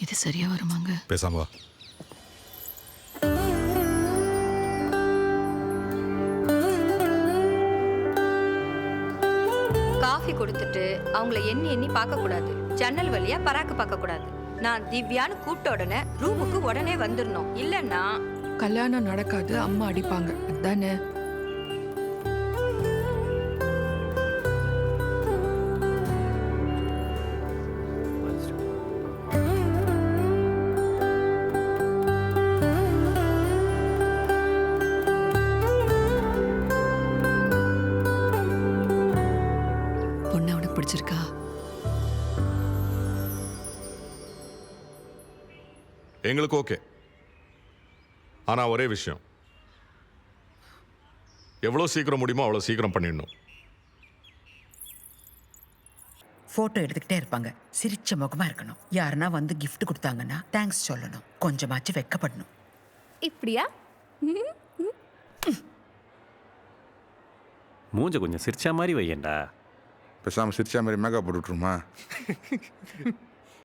இது சரியா வருமாங்க? பேசாம வா. காஃபி கொடுத்துட்டு அவங்கள எண்ணி எண்ணி பார்க்க கூடாது. ஜன்னல் வழியா பராக்கு பார்க்க கூடாது. நான் திவ்யான்னு கூப்பிட்ட உடனே ரூமுக்கு உடனே வந்துடணும். இல்லைன்னா கல்யாணம் நடக்காது, அம்மா அடிப்பாங்க. அதானே? பொண்ணு அவனுக்கு பிடிச்சிருக்கா? எங்களுக்கு ஓகே. ஆனா ஒரே விஷயம், எவ்வளவு சீக்கிரம் முடியுமோ அவ்வளவு சீக்கிரம் பண்ணிடணும். போட்டோ எடுத்துக்கிட்டே இருப்பாங்க. சிரிச்ச முகமா இருக்கணும். யாருன்னா வந்து gift கொடுத்தாங்கன்னா தேங்க்ஸ் சொல்லணும். கொஞ்சமாச்சு வெக்கப்படணும். இப்படியா? மூஞ்ச கொஞ்சம் சிரிச்சா மாதிரி வையண்டா. பேசாமல் சிரிச்சா மாதிரி மேக்கப் போட்டு விட்ருமா?